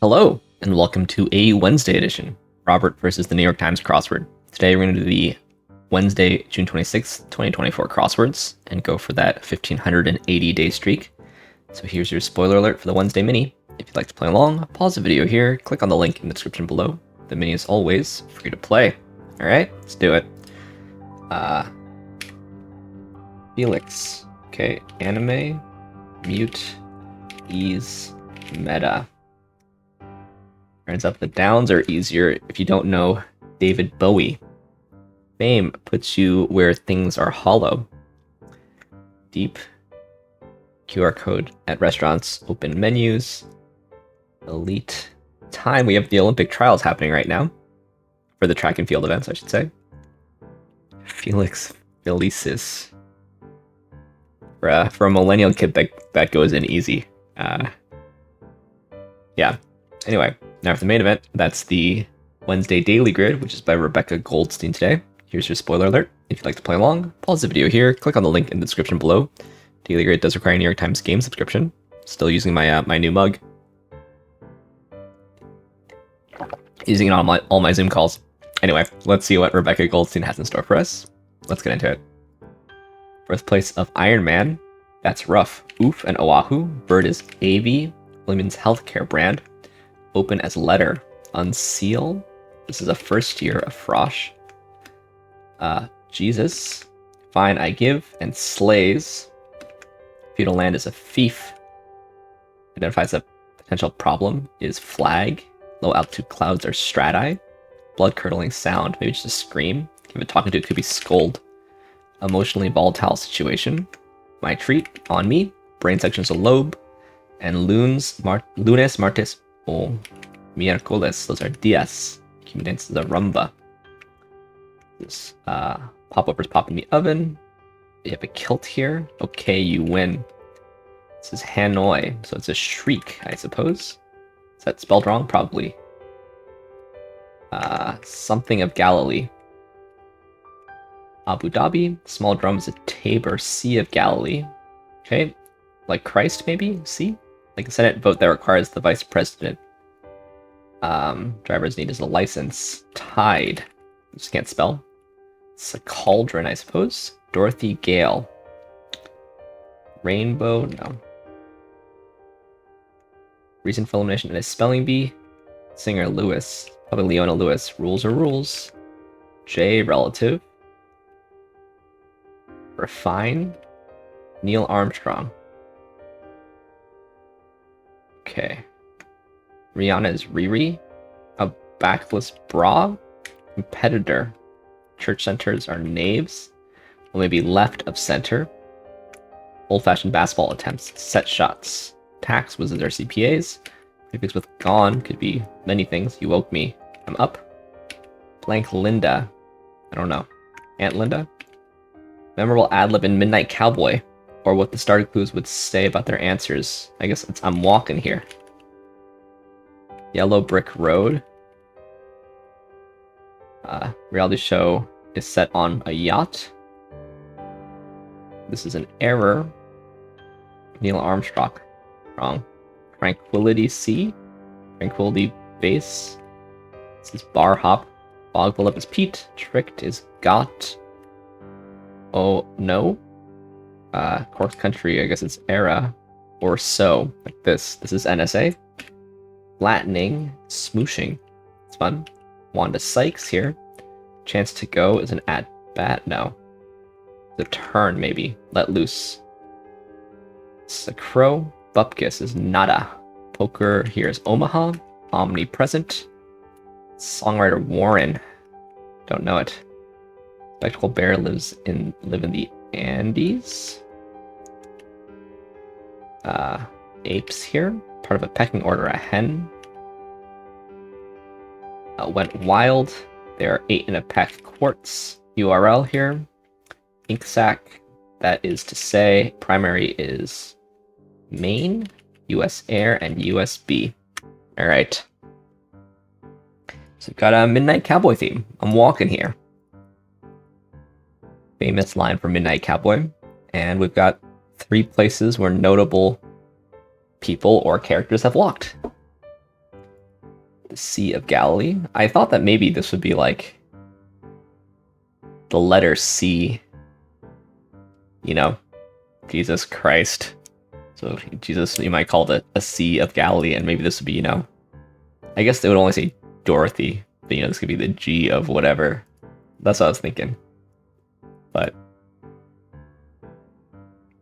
Hello, and welcome to a Wednesday edition, Robert versus the New York Times Crossword. Today we're going to do the Wednesday, June 26th, 2024 crosswords, and go for that 1,580-day streak. So here's your spoiler alert for the Wednesday mini. If you'd like to play along, pause the video here, click on the link in the description below. The mini is always free to play. Alright, let's do it. Felix. Okay, anime, mute, ease, meta. Turns out the downs are easier if you don't know David Bowie. Fame puts you where things are hollow. Deep. QR code at restaurants, open menus. Elite. Time, we have the Olympic trials happening right now. For the track and field events, I should say. Felix Felicis. For a millennial kid, that goes in easy. Yeah. Anyway, now for the main event, that's the Wednesday Daily Grid, which is by Rebecca Goldstein today. Here's your spoiler alert. If you'd like to play along, pause the video here, click on the link in the description below. Daily Grid does require a New York Times game subscription. Still using my new mug. Using it on all my Zoom calls. Anyway, let's see what Rebecca Goldstein has in store for us. Let's get into it. Birthplace of Iron Man. That's rough. Oof and Oahu. Bird is AV. Women's healthcare brand. Open as letter. Unseal. This is a first year of Frosh. Jesus. Fine I give. And slays. Feudal land is a fief. Identifies a potential problem. Is flag. Low altitude clouds are strati. Blood curdling sound. Maybe just a scream. If you're talking to it, could be scold. Emotionally volatile situation. My treat. On me. Brain section is a lobe. And lunes, martes, o miércoles. Those are días. Commutants is a rumba. This popovers pop in the oven. You have a kilt here. Okay, you win. This is Hanoi, so it's a shriek, I suppose. Is that spelled wrong? Probably. Something of Galilee. Abu Dhabi. Small drum is a Tabor, Sea of Galilee. Okay. Like Christ, maybe? See? Like a Senate vote that requires the vice president. Driver's need is a license. Tide. Just can't spell. It's a cauldron, I suppose. Dorothy Gale. Rainbow, no. Reason for elimination in a spelling bee. Singer Lewis. Probably Leona Lewis. Rules are rules. J relative. Refine. Neil Armstrong. Okay. Rihanna is Riri. A backless bra. Competitor. Church centers are knaves. Or maybe left of center. Old-fashioned basketball attempts. Set shots. Tax wizards are CPAs. Prefix with gone could be many things. You woke me. I'm up. Blank Linda. I don't know. Aunt Linda? Memorable ad-lib in Midnight Cowboy. Or what the starter clues would say about their answers. I guess it's I'm walking here. Yellow Brick Road. Reality show is set on a yacht. This is an error. Neil Armstrong. Wrong. Tranquility Sea. Tranquility Base. This is Bar Hop. Bogful is Pete. Tricked is Got. Oh no. Cross country, I guess it's era or so, like this. This is NSA. Flattening, smooshing. It's fun. Wanda Sykes here. Chance to go is an at bat. No. The turn, maybe. Let loose. It's a crow. Bupkis is nada. Poker here is Omaha. Omnipresent. Songwriter Warren. Don't know it. Spectacle bear live in the Andes. Apes here. Part of a pecking order, a hen. Went wild. There are 8 in a pack quartz. URL here. Ink sac. That is to say, primary is main, US Air, and USB. Alright. So we've got a Midnight Cowboy theme. I'm walking here. Famous line from Midnight Cowboy. And we've got 3 places where notable people or characters have walked. The Sea of Galilee. I thought that maybe this would be like the letter C. You know, Jesus Christ. So Jesus, you might call it a Sea of Galilee, and maybe this would be, you know, I guess they would only say Dorothy, but, you know, this could be the G of whatever. That's what I was thinking. But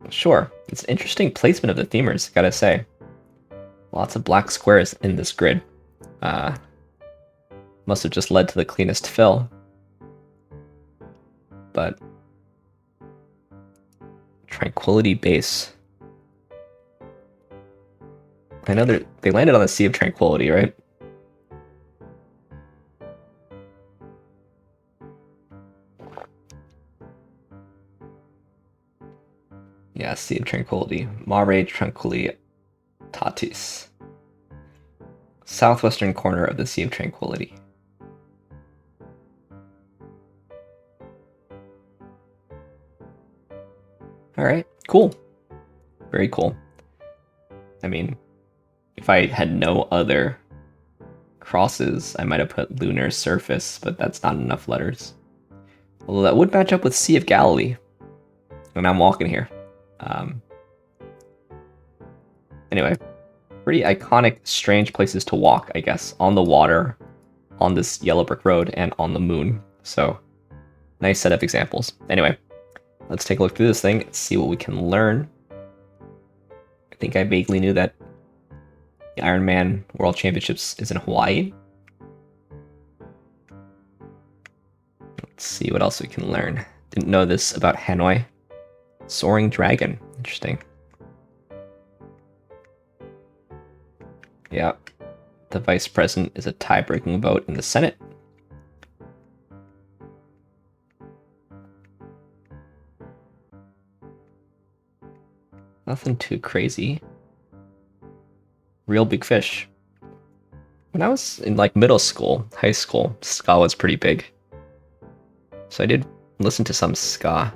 sure, it's an interesting placement of the themers, gotta say. Lots of black squares in this grid. Must have just led to the cleanest fill. But Tranquility Base. I know they landed on the Sea of Tranquility, right? Yeah, Sea of Tranquility. Mare Tranquillitatis. Southwestern corner of the Sea of Tranquility. Alright, cool. Very cool. I mean, if I had no other crosses, I might have put lunar surface, but that's not enough letters. Although that would match up with Sea of Galilee. And I'm walking here. Anyway, pretty iconic, strange places to walk, I guess. On the water, on this yellow brick road, and on the moon. So, nice set of examples. Anyway, let's take a look through this thing and see what we can learn. I think I vaguely knew that the Ironman World Championships is in Hawaii. Let's see what else we can learn. Didn't know this about Hanoi. Soaring Dragon. Interesting. Yeah. The vice president is a tie-breaking vote in the Senate. Nothing too crazy. Real big fish. When I was in like middle school, high school, ska was pretty big. So I did listen to some ska.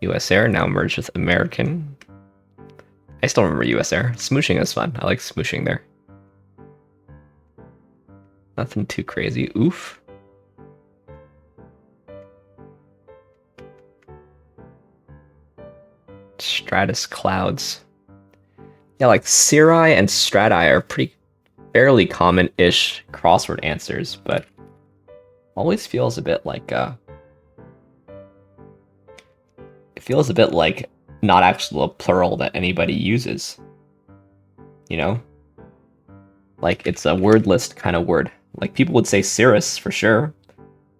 US Air now merged with American. I still remember US Air. Smooshing is fun. I like smooshing there. Nothing too crazy. Oof. Stratus clouds. Yeah, like Cirri and Strati are pretty fairly common-ish crossword answers, but always feels a bit like it feels a bit like not actually a plural that anybody uses. You know? Like it's a word list kind of word. Like people would say cirrus for sure.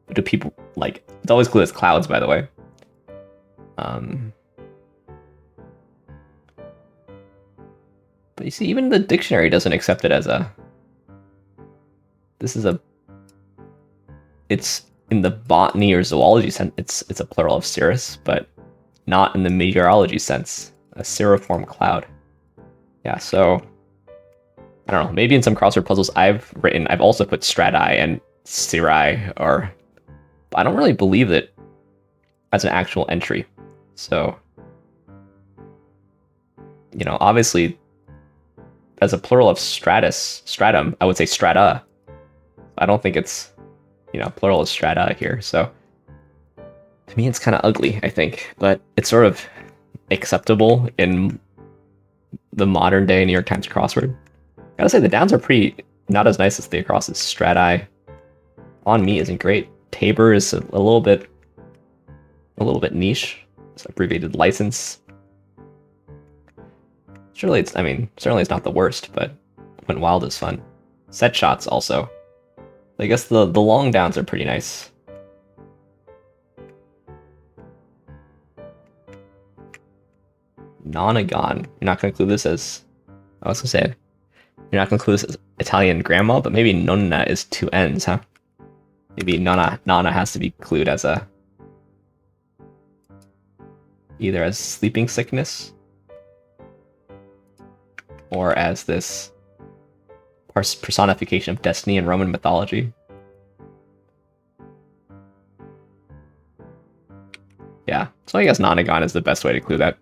But do people like it's always clued as clouds, by the way. But you see, even the dictionary doesn't accept it as a... It's in the botany or zoology sense, it's a plural of cirrus, but not in the meteorology sense. A cirriform cloud. Yeah, so... I don't know, maybe in some crossword puzzles I've also put strati and cirri, or... I don't really believe it as an actual entry. So... You know, obviously... As a plural of stratum, I would say strata. I don't think it's, you know, plural of strata here. So to me, it's kind of ugly, I think, but it's sort of acceptable in the modern day New York Times crossword. Gotta say the downs are pretty not as nice as the acrosses. Strati on me isn't great. Tabor is a little bit niche. It's abbreviated license. Surely it's, I mean, certainly it's not the worst, but Went Wild is fun. Set shots also. I guess the long downs are pretty nice. Nonagon. You're not gonna include this as, I was gonna say, you're not gonna include this as Italian grandma, but maybe nonna is two N's, huh? Maybe nana has to be clued as a, either as sleeping sickness, or as this personification of destiny in Roman mythology. Yeah, so I guess Nonagon is the best way to clue that.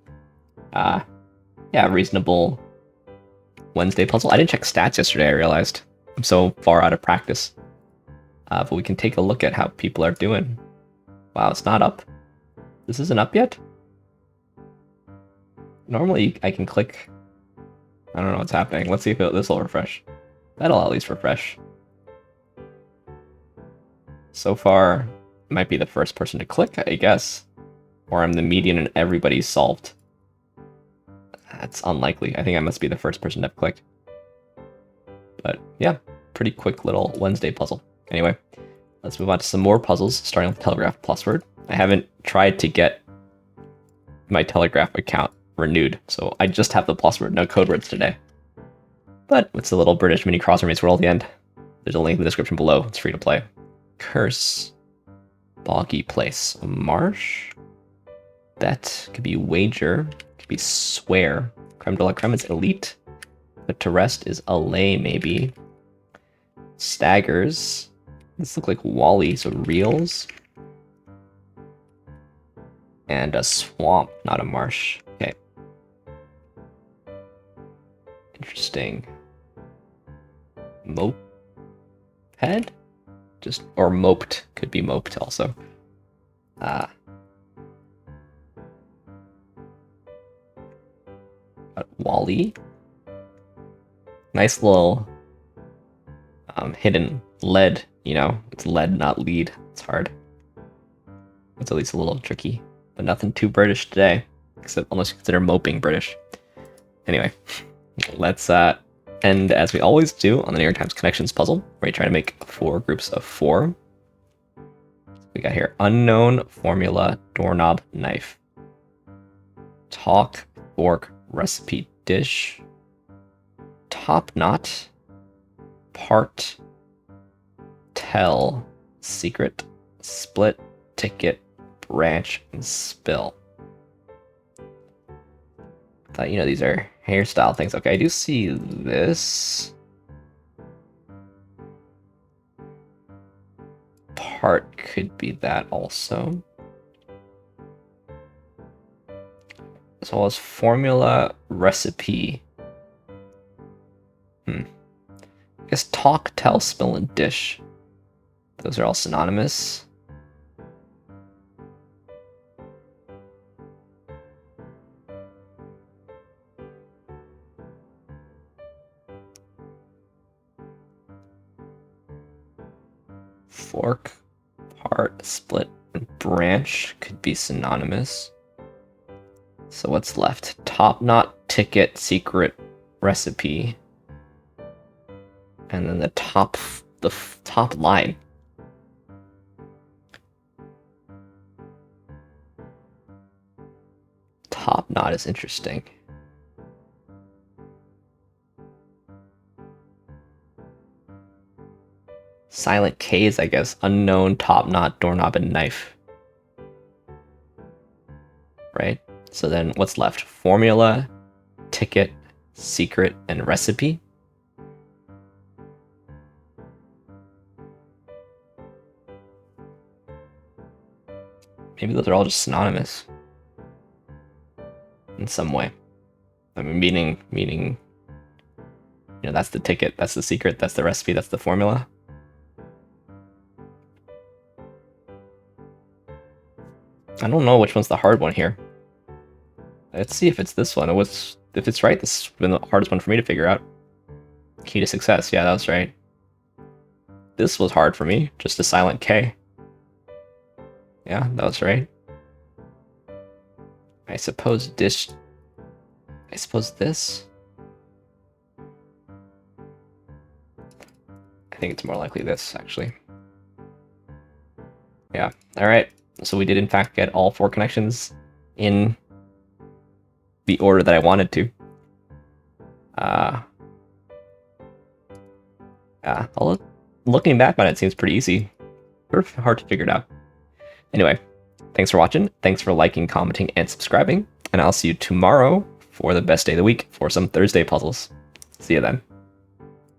Yeah, reasonable Wednesday puzzle. I didn't check stats yesterday, I realized. I'm so far out of practice. But we can take a look at how people are doing. Wow, it's not up. This isn't up yet? Normally I can click. I don't know what's happening. Let's see if this will refresh. That'll at least refresh. So far, I might be the first person to click, I guess. Or I'm the median and everybody's solved. That's unlikely. I think I must be the first person to have clicked. But yeah, pretty quick little Wednesday puzzle. Anyway, let's move on to some more puzzles, starting with Telegraph PlusWord. I haven't tried to get my Telegraph account renewed, so I just have the PlusWord, no code words today. But it's a little British mini crossword meets world at the end. There's a link in the description below. It's free to play. Curse. Boggy place. Marsh. Bet. Could be wager. Could be swear. Creme de la creme is elite. But to rest is allay, maybe. Staggers. This look like Wally, so reels. And a swamp, not a marsh. Okay. Interesting. Moped? Just, or moped. Could be moped also. Wally. Nice little hidden lead, you know. It's lead, not lead. It's hard. It's at least a little tricky. But nothing too British today. Except unless you consider moping British. Anyway, let's end as we always do on the New York Times Connections puzzle, where you try to make 4 groups of 4. We got here unknown, formula, doorknob, knife. Talk, fork, recipe, dish. Top knot, part, tell, secret, split, ticket, branch, and spill. Thought, you know, these are hairstyle things. Okay, I do see this. Part could be that also. As well as formula, recipe. I guess talk, tell, spill, and dish. Those are all synonymous. Fork, part, split, and branch could be synonymous. So what's left? Top knot, ticket, secret, recipe. And then the top line. Top knot is interesting. Silent K's, I guess. Unknown, top knot, doorknob, and knife. Right? So then what's left? Formula, ticket, secret, and recipe. Maybe those are all just synonymous in some way. I mean, meaning, you know, that's the ticket, that's the secret, that's the recipe, that's the formula. I don't know which one's the hard one here. Let's see if it's this one. If it's right, this has been the hardest one for me to figure out. Key to success. Yeah, that was right. This was hard for me. Just a silent K. Yeah, that was right. I suppose dish. I suppose this. I think it's more likely this, actually. Yeah. All right. So we did, in fact, get all 4 connections in the order that I wanted to. Yeah, looking back on it, seems pretty easy. Sort of hard to figure it out. Anyway, thanks for watching. Thanks for liking, commenting, and subscribing. And I'll see you tomorrow for the best day of the week for some Thursday puzzles. See you then.